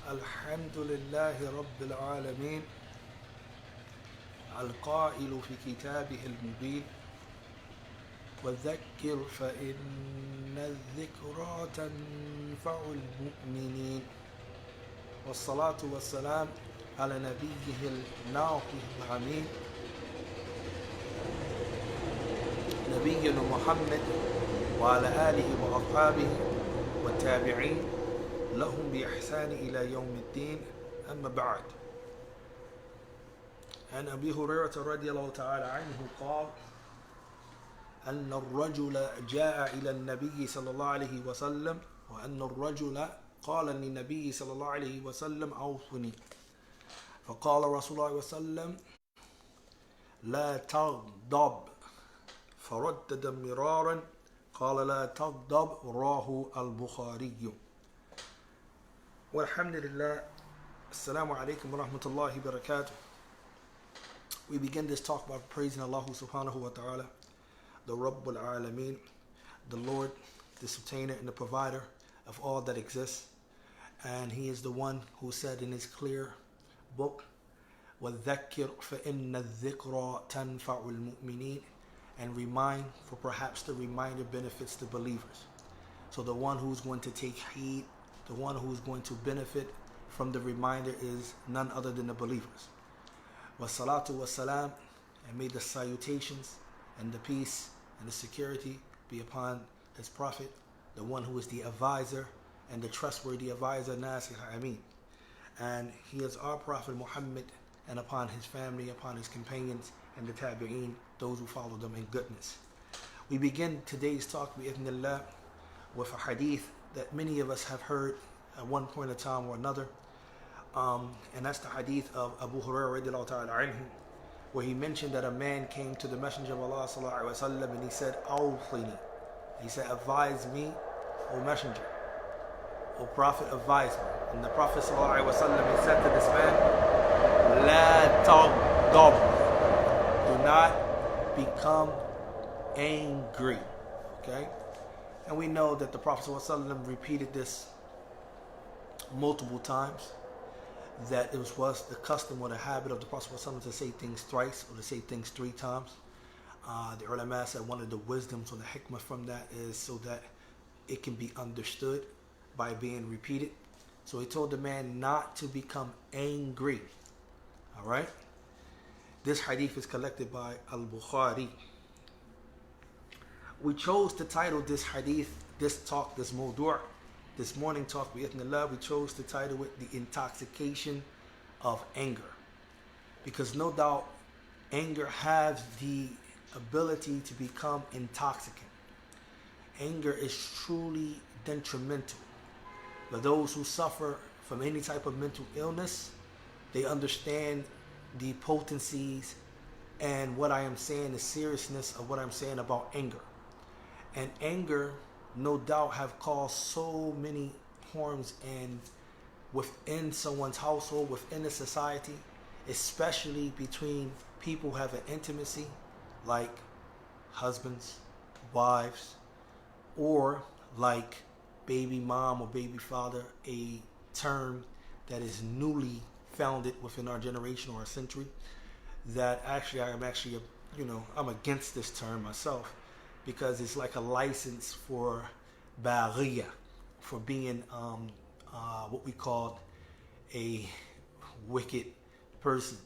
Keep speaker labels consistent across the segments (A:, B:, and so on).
A: الحمد لله رب العالمين القائل في كتابه المبين وذكر فإن الذكرى تنفع المؤمنين والصلاة والسلام على نبيه الناطق الأمين نبينا محمد وعلى آله وأصحابه والتابعين لهم بإحسان إلى يوم الدين أما بعد. عن أبي هريرة رضي الله تعالى عنه قال أن الرجل جاء إلى النبي صلى الله عليه وسلم وأن الرجل قال للنبي صلى الله عليه وسلم أوصني، فقال رسول الله صلى الله عليه وسلم لا تغضب، فردد مرارا قال لا تغضب، رواه البخاري. والحمد لله. Assalamu alaikum wa rahmatullahi wa barakatuh. We begin this talk by praising Allah subhanahu wa ta'ala, the Rabbul Alameen, the Lord, the sustainer and the provider of all that exists. And He is the one who said in His clear book, وَذَكِّرْ فَإِنَّ الذِّكْرَى تَنْفَعُ الْمُؤْمِنِينَ, and remind, for perhaps the reminder benefits the believers. So the one who's going to take heed, the one who's going to benefit from the reminder is none other than the believers. Wassalatu wassalam, and may the salutations and the peace and the security be upon His Prophet, the one who is the advisor and the trustworthy advisor, Nasih Amin. And he is our Prophet Muhammad, and upon his family, upon his companions, and the tabi'een, those who follow them in goodness. We begin today's talk, bi'idhnillah, with a hadith that many of us have heard at one point in time or another. And that's the hadith of Abu Hurairah radiallahu ta'ala anhu, where he mentioned that a man came to the Messenger of Allah sallallahu alaihi wasallam and he said, Awsini. He said, advise me, O Messenger. O Prophet, advise me. And the Prophet sallallahu alaihi wasallam, he said to this man, La taghdab. Do not become angry. Okay? And we know that the Prophet ﷺ repeated this multiple times, that it was the custom or the habit of the Prophet ﷺ to say things thrice or to say things 3 times. The ulama said one of the wisdoms or the hikmah from that is so that it can be understood by being repeated. So he told the man not to become angry. Alright? This hadith is collected by Al-Bukhari. We chose to title this hadith, this talk, this mawdu', this morning talk, bi'idhnillah, we chose to title it The Intoxication of Anger. Because no doubt, anger has the ability to become intoxicant. Anger is truly detrimental. For those who suffer from any type of mental illness, they understand the potencies and what I am saying, the seriousness of what I'm saying about anger. And anger, no doubt, have caused so many harms and within someone's household, within the society, especially between people who have an intimacy, like husbands, wives, or like baby mom or baby father, a term that is newly founded within our generation or our century, that I'm against this term myself, because it's like a license for baghiya, for being what we call a wicked person.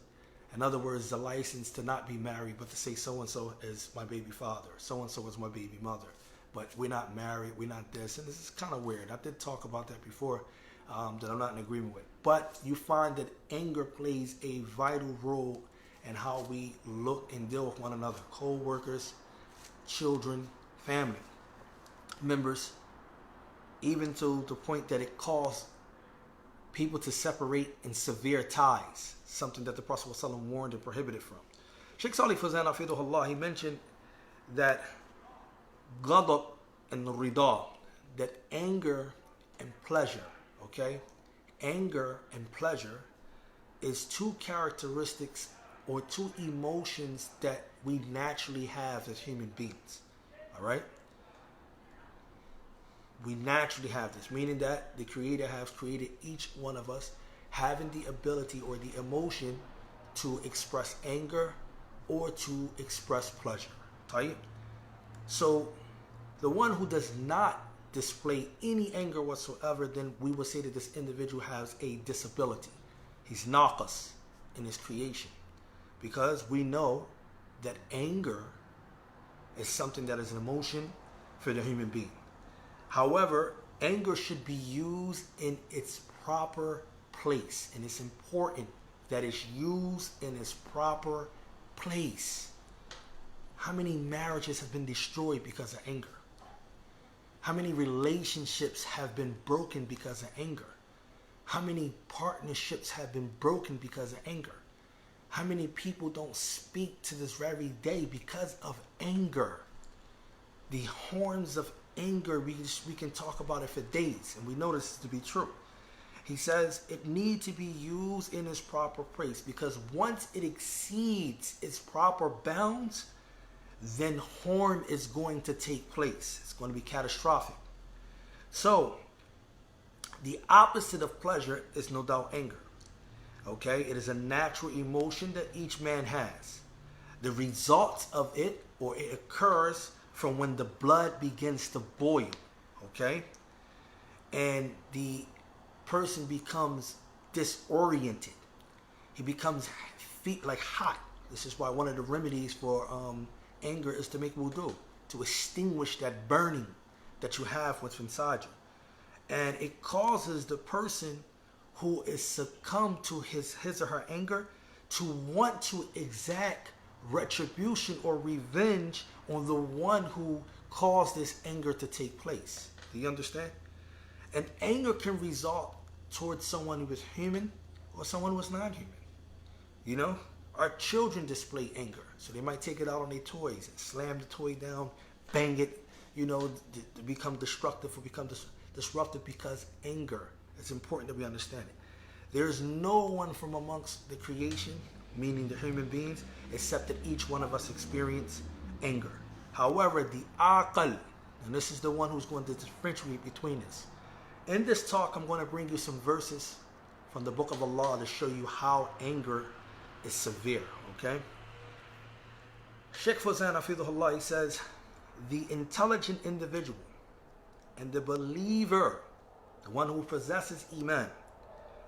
A: In other words, a license to not be married, but to say so-and-so is my baby father, so-and-so is my baby mother, but we're not married, we're not this. And this is kind of weird. I did talk about that before, that I'm not in agreement with. But you find that anger plays a vital role in how we look and deal with one another, co-workers, children, family members, even to the point that it caused people to separate in severe ties, something that the Prophet ﷺ warned and prohibited from. Sheikh Salih Fawzan hafidhahullah, he mentioned that ghadab and rida, that anger and pleasure, okay, anger and pleasure is 2 characteristics or 2 emotions that we naturally have as human beings. All right? We naturally have this, meaning that the Creator has created each one of us having the ability or the emotion to express anger or to express pleasure. Right? So the one who does not display any anger whatsoever, then we would say that this individual has a disability. He's naqas in his creation. Because we know that anger is something that is an emotion for the human being. However, anger should be used in its proper place. And it's important that it's used in its proper place. How many marriages have been destroyed because of anger? How many relationships have been broken because of anger? How many partnerships have been broken because of anger? How many people don't speak to this very day because of anger? The horns of anger, we can talk about it for days, and we know this to be true. He says it needs to be used in its proper place, because once it exceeds its proper bounds, then harm is going to take place. It's going to be catastrophic. So, the opposite of pleasure is no doubt anger. Okay? It is a natural emotion that each man has. The results of it, or it occurs from when the blood begins to boil. Okay? And the person becomes disoriented. He becomes like hot. This is why one of the remedies for anger is to make wudu, to extinguish that burning that you have within inside you. And it causes the person who is succumbed to his or her anger to want to exact retribution or revenge on the one who caused this anger to take place. Do you understand? And anger can result towards someone who is human or someone who is not human. You know, our children display anger, so they might take it out on their toys and slam the toy down, bang it, you know, to become destructive or become disruptive because anger. It's important that we understand it. There is no one from amongst the creation, meaning the human beings, except that each one of us experience anger. However, the aql, and this is the one who's going to differentiate between this. In this talk, I'm going to bring you some verses from the book of Allah to show you how anger is severe, okay? Sheikh Fawzan Hafidhullah, he says, the intelligent individual and the believer, the one who possesses iman,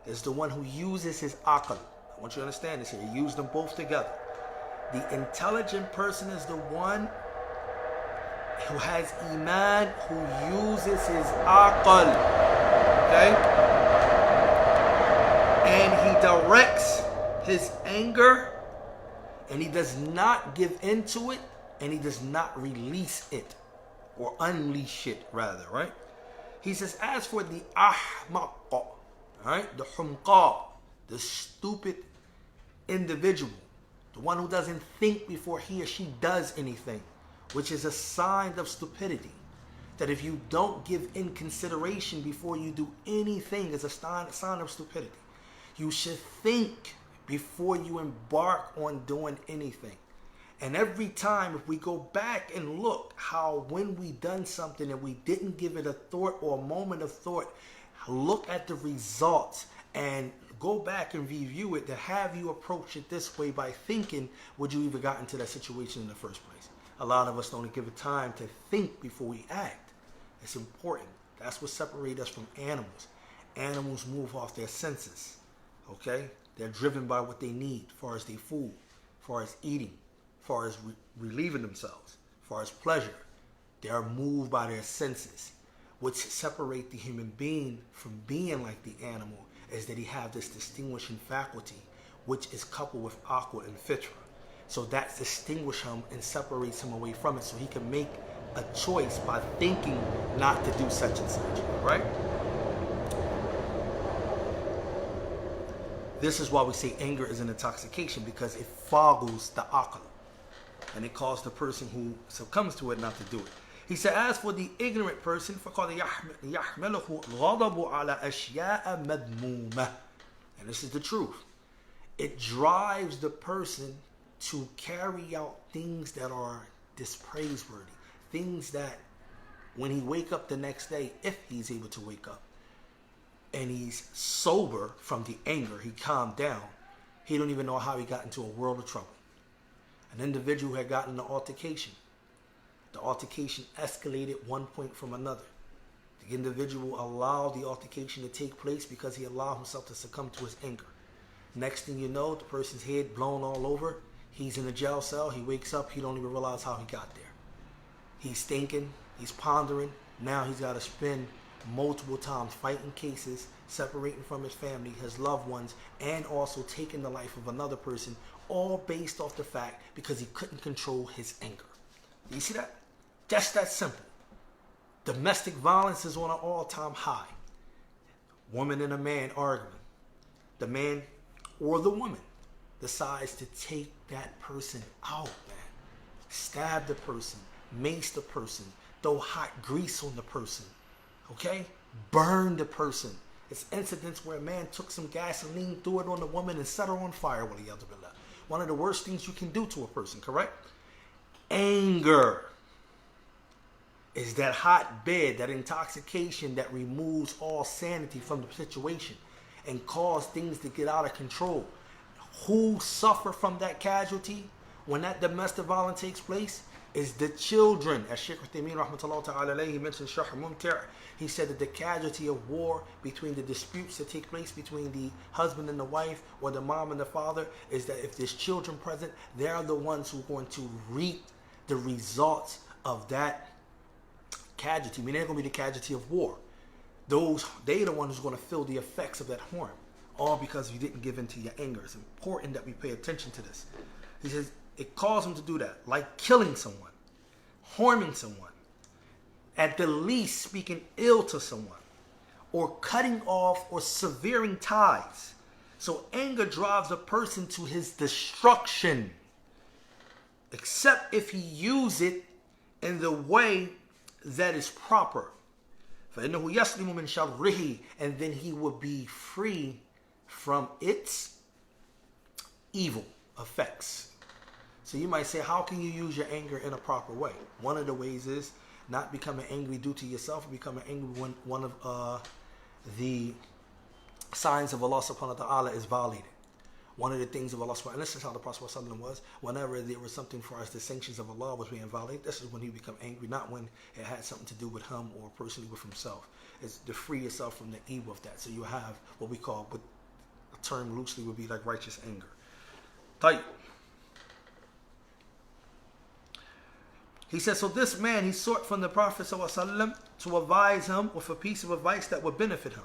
A: is the one who uses his aql. I want you to understand this here. You use them both together. The intelligent person is the one who has iman, who uses his aql. Okay? And he directs his anger, and he does not give into it, and he does not release it, or unleash it rather, right? He says, as for the ahmaq, right, the humqa, the stupid individual, the one who doesn't think before he or she does anything, which is a sign of stupidity. That if you don't give in consideration before you do anything, is a sign of stupidity. You should think before you embark on doing anything. And every time, if we go back and look how when we done something and we didn't give it a thought or a moment of thought, look at the results and go back and review it, to have you approach it this way by thinking, would you even got into that situation in the first place? A lot of us don't give it time to think before we act. It's important. That's what separates us from animals. Animals move off their senses. Okay? They're driven by what they need, as far as their food, as far as eating, as far as relieving themselves, as far as pleasure. They are moved by their senses. What separates the human being from being like the animal is that he have this distinguishing faculty, which is coupled with aql and fitra. So that distinguishes him and separates him away from it, so he can make a choice by thinking not to do such and such, right? This is why we say anger is an intoxication, because it foggles the aql, and it causes the person who succumbs to it not to do it. He said, as for the ignorant person, فَقَدْ يَحْمَلُهُ الْغَضَبُ عَلَى أَشْيَاءَ مَذْمُومَةٍ. And this is the truth. It drives the person to carry out things that are dispraiseworthy, things that when he wake up the next day, if he's able to wake up, and he's sober from the anger, he calmed down, he don't even know how he got into a world of trouble. An individual who had gotten an altercation. The altercation escalated one point from another. The individual allowed the altercation to take place because he allowed himself to succumb to his anger. Next thing you know, the person's head blown all over. He's in a jail cell. He wakes up. He don't even realize how he got there. He's thinking. He's pondering. Now he's got to spend multiple times fighting cases, separating from his family, his loved ones, and also taking the life of another person, all based off the fact because he couldn't control his anger. You see that? Just that simple. Domestic violence is on an all-time high. Woman and a man arguing. The man or the woman decides to take that person out, man. Stab the person, mace the person, throw hot grease on the person, okay? Burn the person. It's incidents where a man took some gasoline, threw it on the woman, and set her on fire. One of the worst things you can do to a person, correct? Anger is that hotbed, that intoxication that removes all sanity from the situation and cause things to get out of control. Who suffer from that casualty when that domestic violence takes place is the children. As Shaykh Uthaymeen rahmatullahi ta'ala alayhi, he mentioned Sharh Mumti'. He said that the casualty of war between the disputes that take place between the husband and the wife or the mom and the father is that if there's children present, they're the ones who are going to reap the results of that casualty. I mean, they're going to be the casualty of war. They're the ones who's going to feel the effects of that harm, all because you didn't give in to your anger. It's important that we pay attention to this. He says it caused him to do that, like killing someone, harming someone, at the least speaking ill to someone, or cutting off or severing ties. So anger drives a person to his destruction, except if he uses it in the way that is proper. فَإِنَّهُ يَسْلِمُ مِنْ شَرِّهِ, and then he will be free from its evil effects. So you might say, how can you use your anger in a proper way? One of the ways is not becoming angry due to yourself, becoming angry when one of the signs of Allah subhanahu wa ta'ala is violated. One of the things of Allah subhanahu wa ta'ala, and this is how the Prophet was, whenever there was something for us, the sanctions of Allah was being violated, this is when he become angry, not when it had something to do with him or personally with himself. It's to free yourself from the evil of that. So you have what we call, what a term loosely would be like righteous anger. Tight. He says, so this man, he sought from the Prophet ﷺ to advise him with a piece of advice that would benefit him.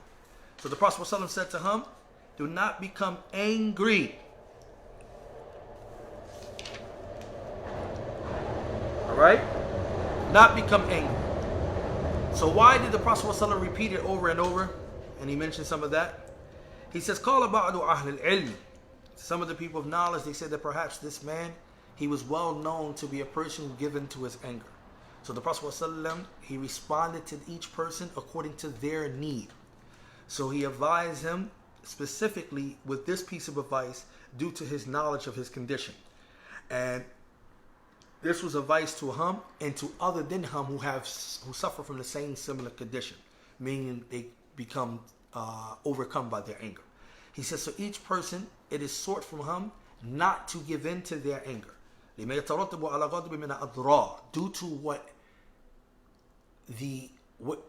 A: So the Prophet ﷺ said to him, do not become angry. Alright? Not become angry. So why did the Prophet ﷺ repeat it over and over? And he mentioned some of that. He says, قَالَ بَعْدُ أَهْلِ الْعِلْمِ. Some of the people of knowledge, they said that perhaps this man, he was well known to be a person given to his anger. So the Prophet ﷺ, he responded to each person according to their need. So he advised him specifically with this piece of advice due to his knowledge of his condition. And this was advice to him and to other than him who suffer from the same similar condition, meaning they become overcome by their anger. He says, so each person, it is sought from him not to give in to their anger. Due to what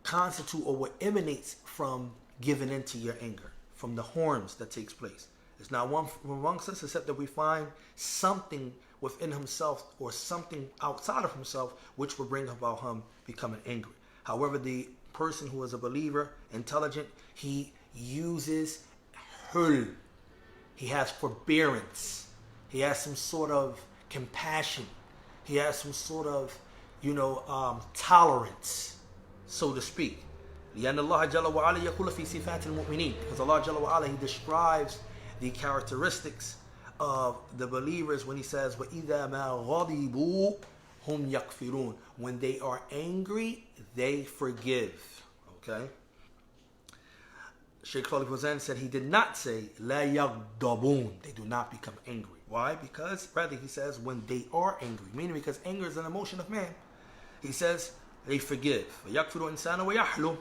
A: constitute or what emanates from giving in to your anger, from the harms that takes place. It's not one amongst us except that we find something within himself or something outside of himself which will bring about him becoming angry. However, the person who is a believer, intelligent, he uses hulm. He has forbearance. He has some sort of compassion. He has some sort of, tolerance, so to speak. لأن الله جل وعلا يقول في صفات المؤمنين, because Allah جل وعلا, he describes the characteristics of the believers when he says وَإِذَا مَا غَضِبُوا هُمْ يَغْفِرُونَ. When they are angry, they forgive. Okay? Shaykh Salih Fawzan said he did not say لَا يَغْضَبُونَ. They do not become angry. Why? Because rather he says when they are angry, meaning because anger is an emotion of man. He says They forgive. وَيَغْفِرُ إِنسَانَ وَيَحْلُمُ.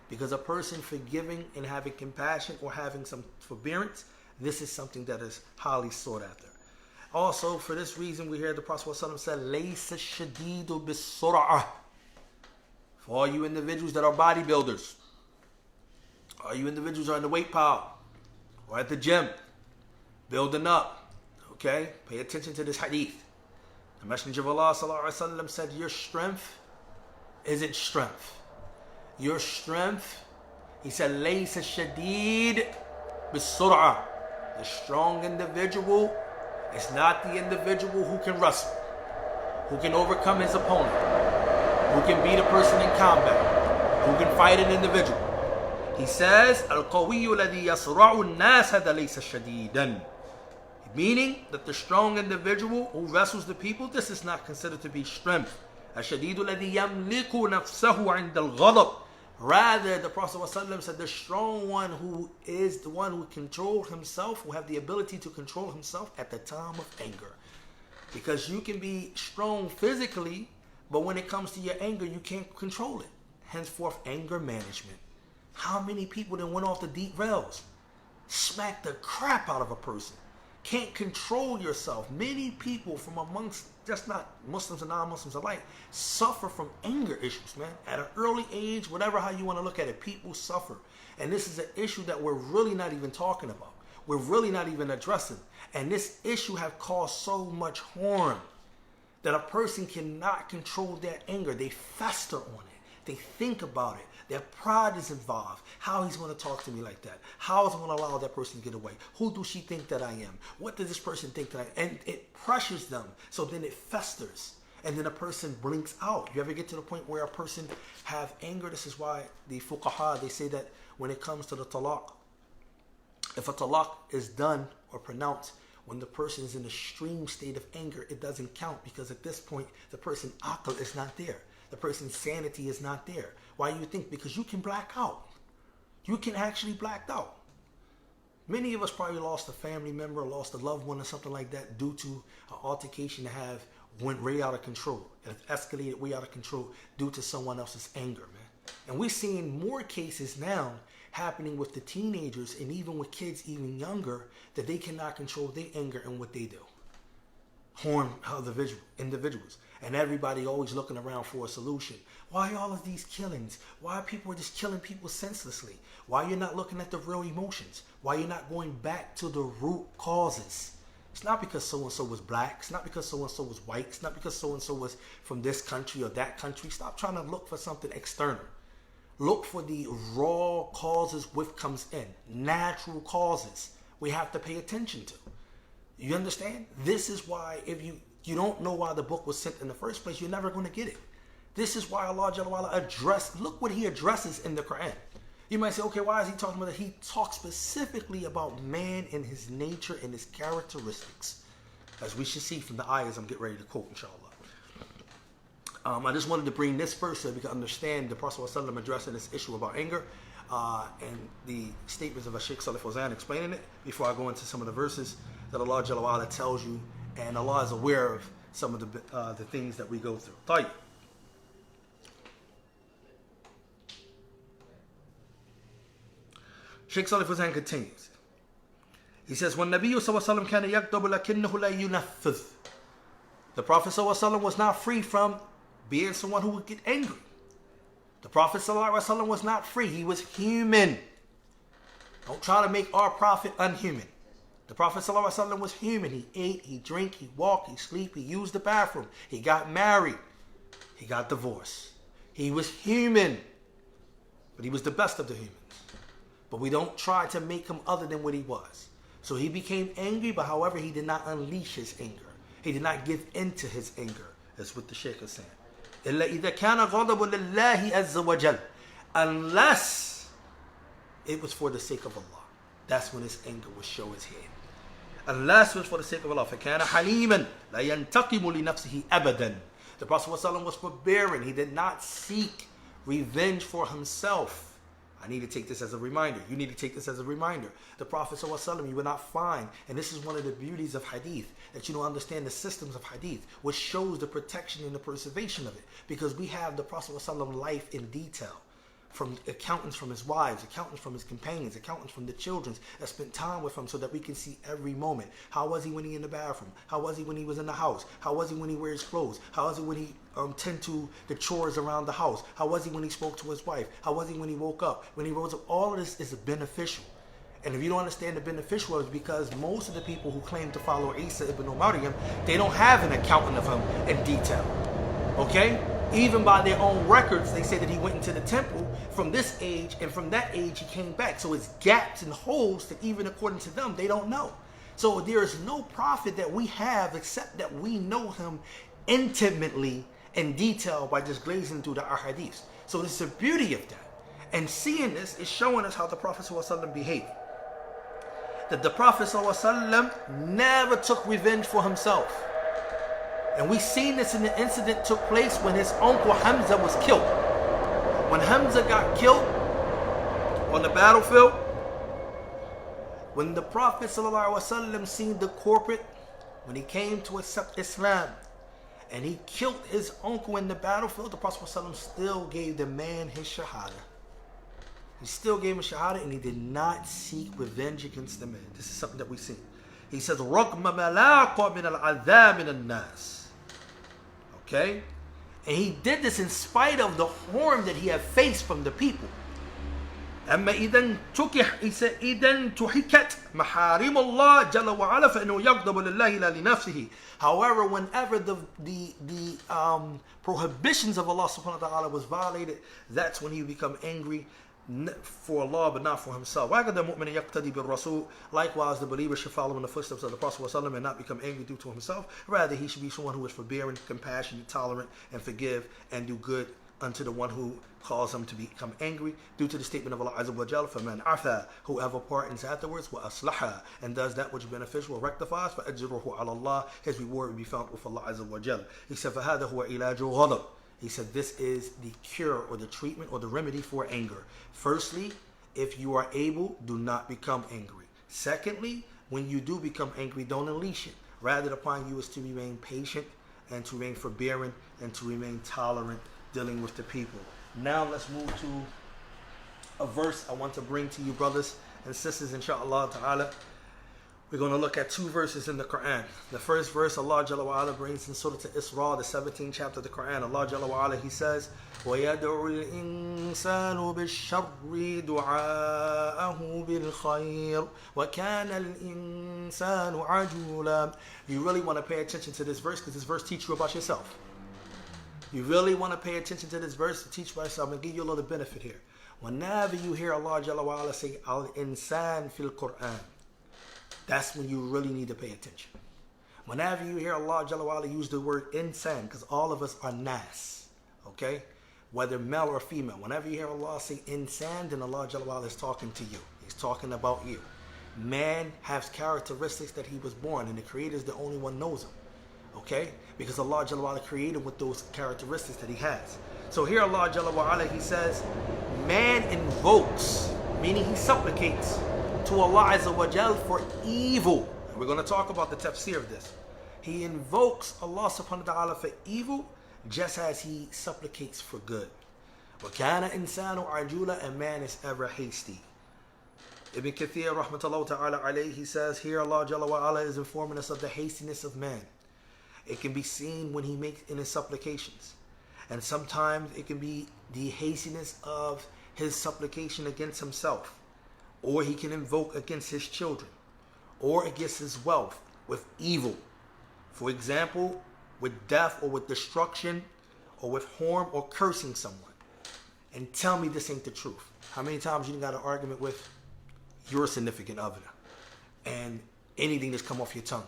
A: Because a person forgiving and having compassion or having some forbearance, this is something that is highly sought after. Also, for this reason, we hear the Prophet ﷺ said, لَيْسَ الشَّدِيدُ بِالسُّرْعَةِ. For all you individuals that are bodybuilders, all you individuals are in the weight pile, or at the gym, building up, okay? Pay attention to this hadith. The Messenger of Allah ﷺ said, your strength isn't strength. Your strength, he said, لَيْسَ الشَّدِيدُ بِالسُّرْعَةِ. The strong individual is not the individual who can wrestle, who can overcome his opponent, who can beat a person in combat, who can fight an individual. He says, الْقَوِيُّ الَّذِي يَصْرَعُ النَّاسَ هَذَا لَيْسَ شَدِيدًا. Meaning that the strong individual who wrestles the people, this is not considered to be strength. الشَّدِيدُ الَّذِي يَمْلِكُ نَفْسَهُ عِنْدَ الْغَضَبِ. Rather, the Prophet ﷺ said the strong one who is the one who controls himself, who have the ability to control himself at the time of anger. Because you can be strong physically, but when it comes to your anger, you can't control it. Henceforth, anger management. How many people then went off the deep rails? Smacked the crap out of a person. Can't control yourself. Many people from amongst, just not Muslims and non-Muslims alike, suffer from anger issues, man. At an early age, whatever how you want to look at it, people suffer. And this is an issue that we're really not even talking about. We're really not even addressing. And this issue have caused so much harm that a person cannot control their anger. They fester on it. They think about it. Their pride is involved. How he's going to talk to me like that? How is I going to allow that person to get away? Who does she think that I am? What does this person think that I am? And it pressures them. So then it festers. And then a person blinks out. You ever get to the point where a person have anger? This is why the fuqaha, they say that when it comes to the talaq, if a talaq is done or pronounced when the person is in an extreme state of anger, it doesn't count, because at this point, the person's aql is not there. The person's sanity is not there. Why do you think? Because you can black out. You can actually black out. Many of us probably lost a family member, or lost a loved one or something like that due to an altercation that went way out of control. It escalated way out of control due to someone else's anger, man. And we're seeing more cases now happening with the teenagers and even with kids even younger, that they cannot control their anger and what they do. Harm other individuals. And everybody always looking around for a solution. Why all of these killings? Why people are just killing people senselessly? Why you're not looking at the real emotions? Why you're not going back to the root causes? It's not because so-and-so was black. It's not because so-and-so was white. It's not because so-and-so was from this country or that country. Stop trying to look for something external. Look for the raw causes which comes in. Natural causes we have to pay attention to. You understand? This is why if you don't know why the book was sent in the first place, you're never going to get it. This is why Allah Jalla wa'ala addressed, look what he addresses in the Quran. You might say, okay, why is he talking about that? He talks specifically about man and his nature and his characteristics, as we should see from the ayahs I'm getting ready to quote, inshallah. I just wanted to bring this verse so we can understand the Prophet ﷺ addressing this issue about anger and the statements of Shaykh Salih Fawzan explaining it before I go into some of the verses that Allah Jalla wa'ala tells you, and Allah is aware of some of the things that we go through. طيب. Shaykh Salih Fawzan continues. He says, when Nabi sallallahu kana yakdabu lakinnahu la yunaffidh. The Prophet sallallahu was not free from being someone who would get angry. The Prophet sallallahu was not free. He was human. Don't try to make our Prophet unhuman. The Prophet ﷺ was human. He ate, he drank, he walked, he slept, he used the bathroom. He got married. He got divorced. He was human. But he was the best of the humans. But we don't try to make him other than what he was. So he became angry, but however, he did not unleash his anger. He did not give in to his anger. That's what the Shaykh is saying. إِلَّا إِذَا كَانَ غَضَبٌ لِلَّهِ عَزَّ وَجَلَّ. Unless it was for the sake of Allah. That's when his anger would show his head. Unless it was for the sake of Allah. فَكَانَ حَلِيمًا لَا يَنْتَقِمُ لِنَفْسِهِ أَبَدًا. The Prophet ﷺ was forbearing. He did not seek revenge for himself. I need to take this as a reminder. You need to take this as a reminder. The Prophet ﷺ, you will not find, and this is one of the beauties of hadith, that you don't understand the systems of hadith, which shows the protection and the preservation of it. Because we have the Prophet ﷺ life in detail. From accountants from his wives, accountants from his companions, accountants from the children that spent time with him so that we can see every moment. How was he when he in the bathroom? How was he when he was in the house? How was he when he wears clothes? How was he when he tend to the chores around the house? How was he when he spoke to his wife? How was he when he woke up? When he rose up? All of this is beneficial. And if you don't understand the beneficial, it's because most of the people who claim to follow Isa ibn Maryam, they don't have an accountant of him in detail. Okay? Even by their own records, they say that he went into the temple from this age, and from that age he came back. So it's gaps and holes that even according to them, they don't know. So there is no prophet that we have except that we know him intimately in detail by just glazing through the ahadiths. So it's the beauty of that. And seeing this is showing us how the Prophet ﷺ behaved. That the Prophet ﷺ never took revenge for himself. And we seen this in the incident took place when his uncle Hamza was killed. When Hamza got killed on the battlefield, when the Prophet ﷺ seen the corporate, when he came to accept Islam, and he killed his uncle in the battlefield, the Prophet ﷺ still gave the man his shahada. He still gave him a shahada, and he did not seek revenge against the man. This is something that we see. He says, رَغْمَ مَلَاقَ مِنَ الْعَذَابِ مِنَ النَّاسِ. Okay? And he did this in spite of the harm that he had faced from the people. أما إذا تحكت محارم الله جل وعلا فإنه يغضب لله لا لنفسه. However, whenever the prohibitions of Allah subhanahu wa ta'ala was violated, that's when he become angry for Allah but not for himself. Likewise, the believer should follow in the footsteps of the Prophet ﷺ and not become angry due to himself. Rather, he should be someone who is forbearing, compassionate, tolerant, and forgive and do good unto the one who caused him to become angry, due to the statement of Allah Azza wa Jal, فَمَنْ عَفَى, whoever pardons afterwards, وَأَصْلَحَ, and does that which is beneficial, rectifies, فَأَجْرُهُ عَلَى اللَّهِ, his reward will be found with Allah Azza wa Jal. He said, فَهَذَا هُوَ عِلَاجُ الْغَضَبِ. He said this is the cure or the treatment or the remedy for anger. Firstly, if you are able, do not become angry. Secondly, when you do become angry, don't unleash it. Rather, upon you is to remain patient and to remain forbearing and to remain tolerant dealing with the people. Now let's move to a verse I want to bring to you, brothers and sisters, inshallah ta'ala. We're going to look at two verses in the Quran. The first verse Allah Jalla wa Ala brings in Surah Isra, the 17th chapter of the Quran. Allah Jalla wa Ala, He says, وَيَدْعُ الْإِنسَانُ بِالشَّرِّ دُعَاءَهُ بِالْخَيْرِ وَكَانَ الْإِنسَانُ عَجُولًا. You really want to pay attention to this verse because this verse teaches you about yourself. You really want to pay attention to this verse to teach about yourself and give you a little benefit here. Whenever you hear Allah Jalla wa Ala say Al-Insan fil Quran, that's when you really need to pay attention. Whenever you hear Allah Jalla wa Ala use the word insan, because all of us are nas, okay? Whether male or female. Whenever you hear Allah say insan, then Allah Jalla wa Ala is talking to you. He's talking about you. Man has characteristics that he was born, and the Creator is the only one knows them. Okay? Because Allah Jalla wa Ala created with those characteristics that he has. So here Allah Jalla wa Ala, He says, man invokes, meaning he supplicates to Allah Azza wa Jal for evil. And we're going to talk about the tafsir of this. He invokes Allah subhanahu wa ta'ala for evil just as he supplicates for good. وَكَانَ إِنسَانُ عَجُولًا, and man is ever hasty. Ibn Kathir rahmatullahi ta'ala alayhi, he says here Allah Jalla wa Ala is informing us of the hastiness of man. It can be seen when he makes in his supplications. And sometimes it can be the hastiness of his supplication against himself. Or he can invoke against his children, or against his wealth with evil. For example, with death or with destruction, or with harm or cursing someone. And tell me this ain't the truth. How many times you got an argument with your significant other, and anything that's come off your tongue?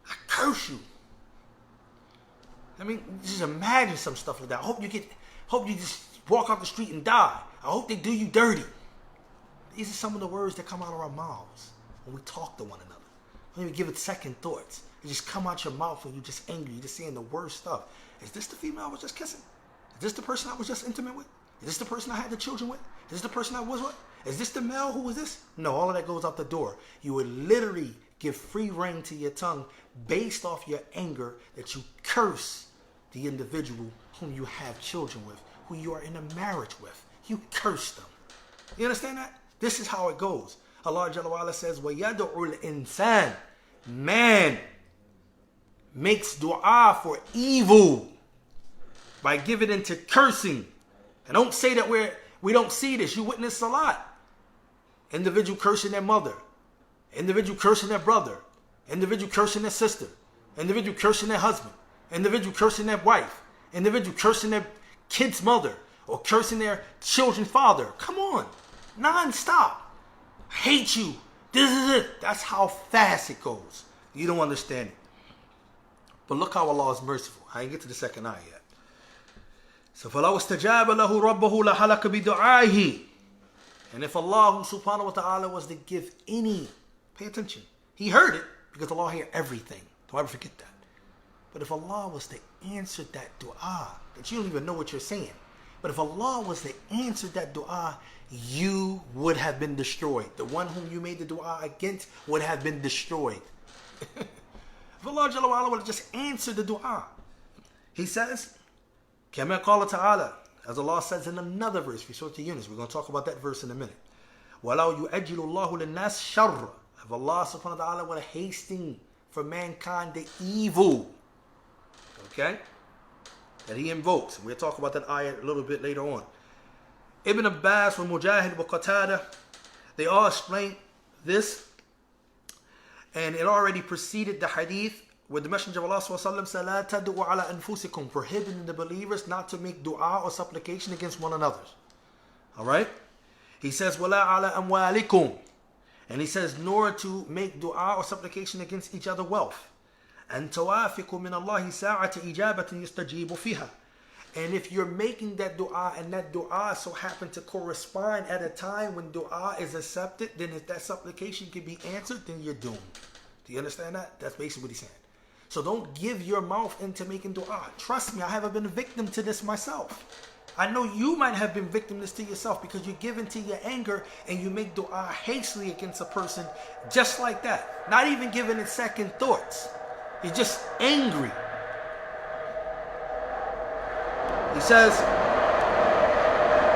A: I curse you. I mean, just imagine some stuff like that. I hope you just walk off the street and die. I hope they do you dirty. These are some of the words that come out of our mouths when we talk to one another. Don't even give it second thoughts. It just come out your mouth when you're just angry. You're just saying the worst stuff. Is this the female I was just kissing? Is this the person I was just intimate with? Is this the person I had the children with? This is the person that was what? Is this the male? Who was this? No, all of that goes out the door. You would literally give free rein to your tongue based off your anger that you curse the individual whom you have children with, who you are in a marriage with. You curse them. You understand that? This is how it goes. Allah Jalla wa Ala says, وَيَدْعُ الْإِنسَانِ Man makes dua for evil by giving into cursing. And don't say that we don't see this. You witness a lot. Individual cursing their mother. Individual cursing their brother. Individual cursing their sister. Individual cursing their husband. Individual cursing their wife. Individual cursing their kid's mother. Or cursing their children's father. Come on. Non-stop. Hate you. This is it. That's how fast it goes. You don't understand it. But look how Allah is merciful. I didn't get to the second ayah yet. So فَلَوْ اسْتَجَابَ لَهُ رَبَّهُ لَحَلَكَ بِدُعَائِهِ. And if Allah subhanahu wa ta'ala was to give any, pay attention. He heard it because Allah hears everything. Don't ever forget that. But if Allah was to answer that dua, that you don't even know what you're saying. But if Allah was to answer that dua, you would have been destroyed. The one whom you made the dua against would have been destroyed. If Allah Jalla wa Ala would have just answered the dua. He says, كما قال تعالى, as Allah says in another verse, we saw to Yunus. We're going to talk about that verse in a minute. وَلَوْ يُؤَجِّلُ اللَّهُ لِلنَّاسِ شَرَّ. If Allah subhanahu wa ta'ala would have hastened for mankind the evil, okay, that he invokes. We'll talk about that ayah a little bit later on. Ibn Abbas, Mujahid, Qatada, they all explain this. And it already preceded the hadith where the Messenger of Allah said, "La tad'u ala anfusikum," prohibiting the believers not to make dua or supplication against one another. All right? He says, "Wala ala amwalikum," and he says, nor to make dua or supplication against each other wealth. And tawafiqu min Allahi sa'ata ijabatin yustajibu fiha. And if you're making that dua and that dua so happen to correspond at a time when dua is accepted, then if that supplication can be answered, then you're doomed. Do you understand that? That's basically what he's saying. So don't give your mouth into making dua. Trust me, I haven't been a victim to this myself. I know you might have been victimless to yourself because you give into your anger and you make dua hastily against a person just like that. Not even giving it second thoughts. You're just angry. He says,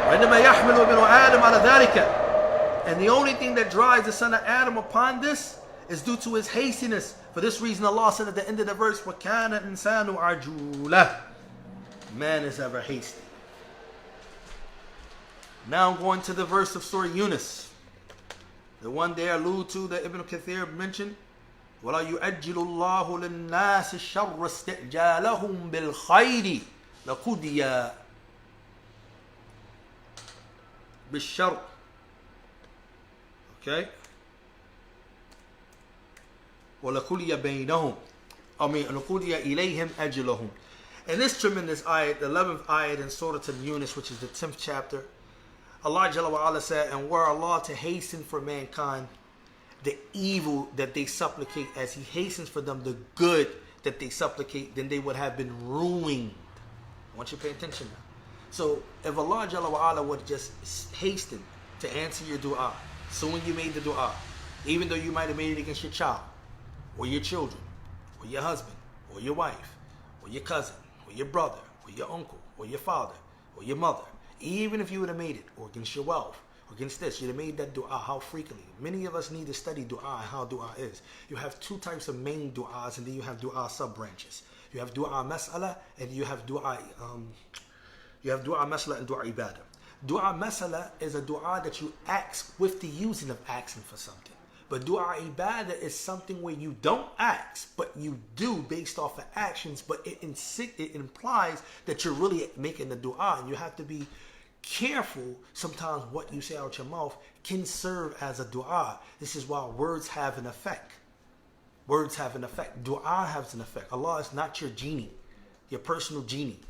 A: وَإِنَّمَا يَحْمِلُ ابْنُ آدَمَ عَلَى ذَلِكَ. And the only thing that drives the son of Adam upon this is due to his hastiness. For this reason, Allah said at the end of the verse, وَكَانَ الْإِنسَانُ عَجُولًا. Man is ever hasty. Now I'm going to the verse of Surah Yunus. The one they allude to that Ibn Kathir mentioned. وَلَا يُؤَجِّلُ اللَّهُ لِلنَّاسِ الشَّرَّ اسْتِعْجَالَهُمْ بِالْخَيْرِ لَقُضِيَ بِالشَّرِّ. Okay? وَلَقُضِيَ بَيْنَهُمْ. لَقُضِيَ إِلَيْهِمْ أَجْلَهُمْ. In this tremendous ayat, the 11th ayat in Surah Yunus, which is the 10th chapter, Allah Jalla wa Ala said, and were Allah to hasten for mankind the evil that they supplicate, as He hastens for them the good that they supplicate, then they would have been ruined. I want you to pay attention now. So if Allah Jalla wa Ala would just hasten to answer your dua, so when you made the dua, even though you might have made it against your child, or your children, or your husband, or your wife, or your cousin, or your brother, or your uncle, or your father, or your mother, even if you would have made it, or against your wealth, or against this, you'd have made that dua, how frequently? Many of us need to study dua and how dua is. You have two types of main duas, and then you have dua sub-branches. You have dua mas'ala, and you have dua mas'ala and dua ibadah. Dua mas'ala is a dua that you ask with the using of asking for something. But dua ibadah is something where you don't ask, but you do based off of actions, but it implies that you're really making the dua, and you have to be careful. Sometimes what you say out your mouth can serve as a dua. This is why words have an effect. Words have an effect. Dua has an effect. Allah is not your genie, your personal genie.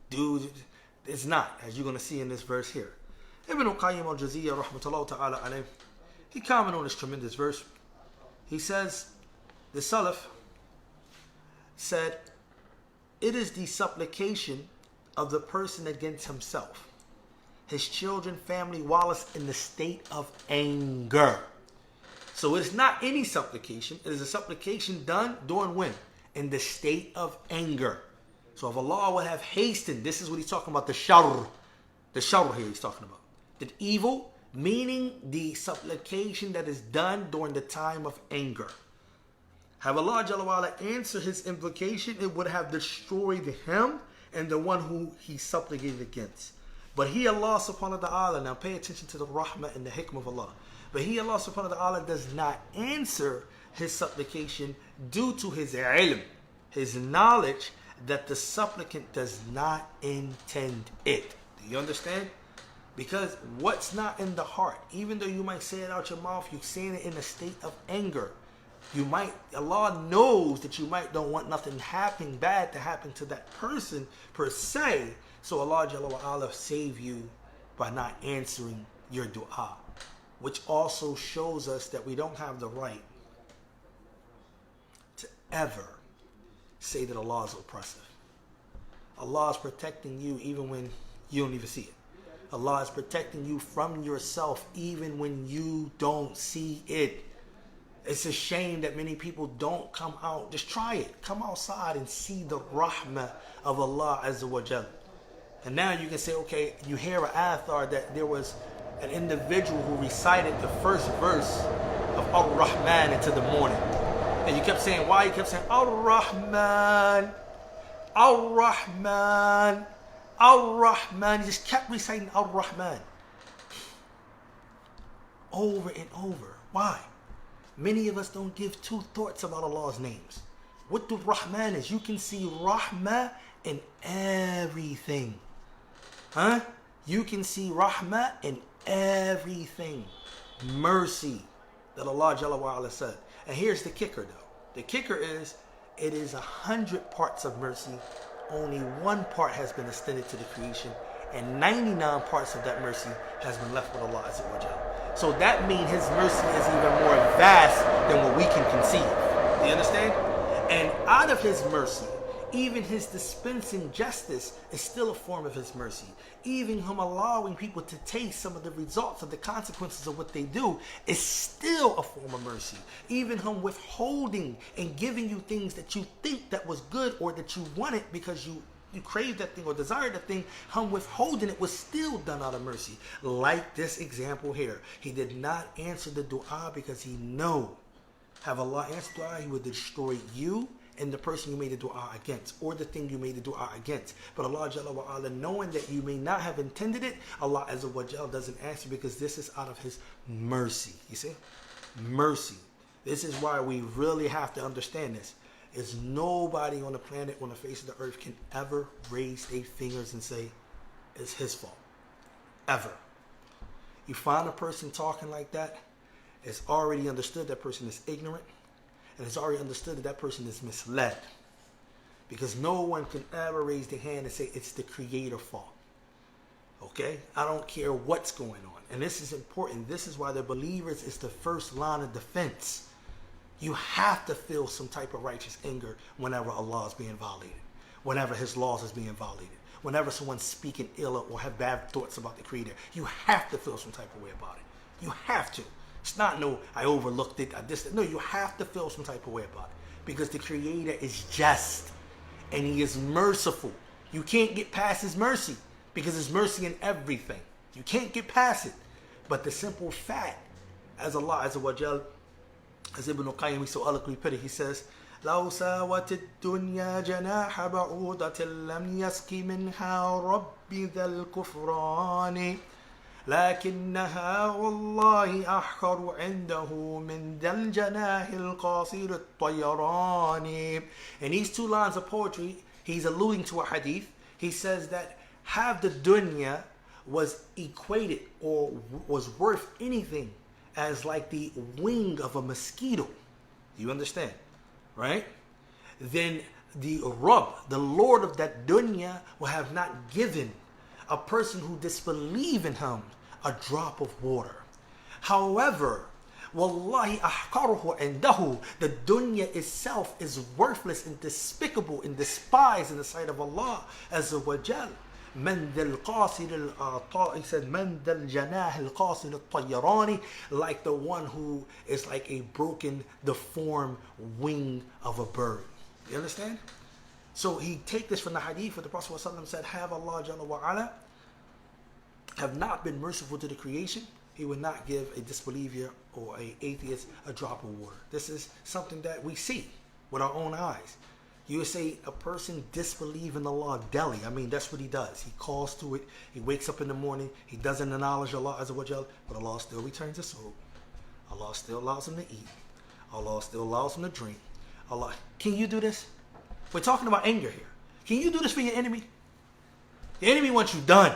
A: Dude, it's not, as you're going to see in this verse here. Ibn Qayyim al-Jawziyya rahmatullah ta'ala alayh, he commented on this tremendous verse. He says, the Salaf said, it is the supplication of the person against himself. his children, family, whilst in the state of anger. So it's not any supplication. It is a supplication done during when? In the state of anger. So if Allah would have hastened, this is what he's talking about, the sharr. The sharr here he's talking about. The evil, meaning the supplication that is done during the time of anger. Have Allah Jalla wa'ala answer his invocation, it would have destroyed him and the one who he supplicated against. But he, Allah subhanahu wa ta'ala, now pay attention to the rahmah and the hikmah of Allah. But he, Allah subhanahu wa ta'ala, does not answer his supplication due to his ilm, his knowledge that the supplicant does not intend it. Do you understand? Because what's not in the heart, even though you might say it out your mouth, you're saying it in a state of anger. You might, Allah knows that you might don't want nothing bad to happen to that person per se. So Allah Jalla wa'ala save you by not answering your dua. Which also shows us that we don't have the right to ever say that Allah is oppressive. Allah is protecting you even when you don't even see it. Allah is protecting you from yourself even when you don't see it. It's a shame that many people don't come out. Just try it. Come outside and see the rahmah of Allah Azza wa Jal. And now you can say, okay, you hear an athar that there was an individual who recited the first verse of Ar-Rahman into the morning. And you kept saying, why? You kept saying, Ar-Rahman, Ar-Rahman, Ar-Rahman. You just kept reciting Ar-Rahman. Over and over. Why? Many of us don't give two thoughts about Allah's names. What the Rahman is, you can see Rahmah in everything. Huh? You can see Rahmah in everything. Mercy that Allah Jalla wa'ala said. And here's the kicker though. The kicker is, it is 100 parts of mercy. Only one part has been extended to the creation. And 99 parts of that mercy has been left with Allah Azza wa Jalla. So that means his mercy is even more vast than what we can conceive. Do you understand? And out of his mercy, even his dispensing justice is still a form of his mercy. Even him allowing people to taste some of the results of the consequences of what they do is still a form of mercy. Even him withholding and giving you things that you think that was good or that you wanted because you craved that thing or desired that thing, him withholding it was still done out of mercy. Like this example here. He did not answer the dua because he know, have Allah answered dua, he would destroy you and the person you made the dua against, or the thing you made the dua against. But Allah Jalla wa Ala, knowing that you may not have intended it, Allah Azza wa Jalla doesn't answer because this is out of his mercy. You see? Mercy. This is why we really have to understand this. Is nobody on the planet, on the face of the earth, can ever raise their fingers and say it's his fault. Ever. You find a person talking like that, it's already understood that person is ignorant, and it's already understood that that person is misled. Because no one can ever raise their hand and say it's the Creator's fault. Okay? I don't care what's going on. And this is important. This is why the believers is the first line of defense. You have to feel some type of righteous anger whenever Allah is being violated, whenever his laws is being violated, whenever someone's speaking ill or have bad thoughts about the Creator. You have to feel some type of way about it. You have to. It's not no, I overlooked it, I this. No, you have to feel some type of way about it because the Creator is just and he is merciful. You can't get past his mercy because his mercy in everything. You can't get past it. But the simple fact, as Allah Azza wa Jal, as Ibn Qayyim so eloquently put it, he says, لو ساوت الدنيا جناح بعوضة لم يسق منها ربي ذا الكفران لكنها والله أحقر عنده من ذا الجناح القاصر الطيران. In these two lines of poetry, he's alluding to a hadith. He says that half the dunya was equated or was worth anything as like the wing of a mosquito. You understand? Right? Then the Rabb, the Lord of that dunya, will have not given a person who disbelieves in him a drop of water. However, wallahi ahqaruhu indahu, the dunya itself is worthless and despicable and despised in the sight of Allah Azza wa Jal. من ذا القاصر العطاء, he said, من ذا الجناح القاصر الطيراني, like the one who is like a broken, deformed wing of a bird. You understand? So he take this from the hadith where the Prophet ﷺ said, have Allah Jalla wa Ala have not been merciful to the creation, he would not give a disbeliever or a atheist a drop of water. This is something that we see with our own eyes. You would say a person disbelieve in Allah daily. I mean, that's what he does. He calls to it. He wakes up in the morning. He doesn't acknowledge Allah Azza wa Jal, but Allah still returns his soul. Allah still allows him to eat. Allah still allows him to drink. Allah, can you do this? We're talking about anger here. Can you do this for your enemy? The enemy wants you done.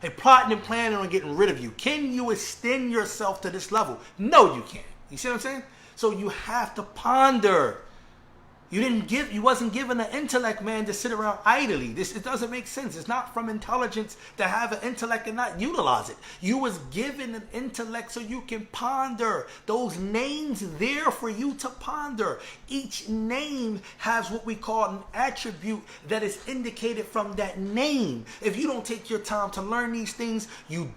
A: They're plotting and planning on getting rid of you. Can you extend yourself to this level? No, you can't. You see what I'm saying? So you have to ponder. You wasn't given an intellect, man, to sit around idly. It doesn't make sense. It's not from intelligence to have an intellect and not utilize it. You was given an intellect so you can ponder. Those names there for you to ponder. Each name has what we call an attribute that is indicated from that name. If you don't take your time to learn these things, you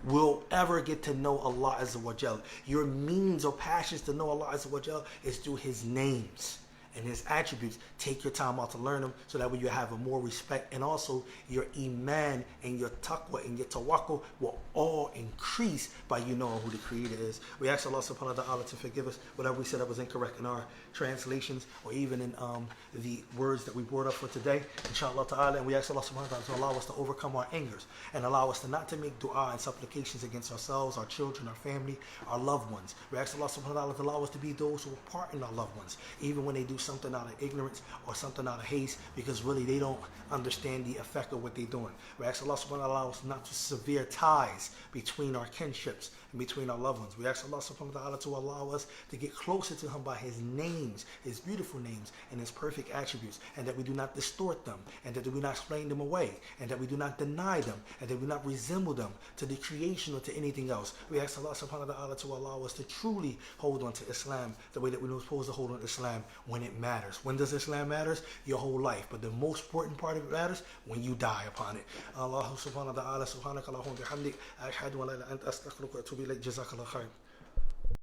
A: will ever get to know Allah Azza wa Jal. Your means or passions to know Allah Azza wa Jal is through His names and His attributes. Take your time out to learn them so that way you have a more respect, and also your iman and your taqwa and your tawakkul will all increase by you knowing who the Creator is. We ask Allah subhanahu wa ta'ala to forgive us whatever we said that was incorrect in our translations or even in the words that we brought up for today, inshallah ta'ala. And we ask Allah subhanahu wa ta'ala to allow us to overcome our angers and allow us to not to make dua and supplications against ourselves, our children, our family, our loved ones. We ask Allah subhanahu wa ta'ala to allow us to be those who pardon our loved ones, even when they do something out of ignorance or something out of haste, because really they don't understand the effect of what they're doing. We ask Allah subhanahu wa ta'ala to allow us not to sever ties between our kinships and between our loved ones. We ask Allah subhanahu wa ta'ala to allow us to get closer to Him by His names, His beautiful names, and His perfect attributes, and that we do not distort them, and that we do not explain them away, and that we do not deny them, and that we do not resemble them to the creation or to anything else. We ask Allah subhanahu wa ta'ala to allow us to truly hold on to Islam the way that we're supposed to hold on to Islam when it matters. When does Islam matters? Your whole life. But the most important part of it matters when you die upon it. Allah subhanahu wa ta'ala subhanaka Allahumma bihamdik ashhadu an la ilaha illa anta astaghfiruka wa atubu ilayk. Jazakallah khair.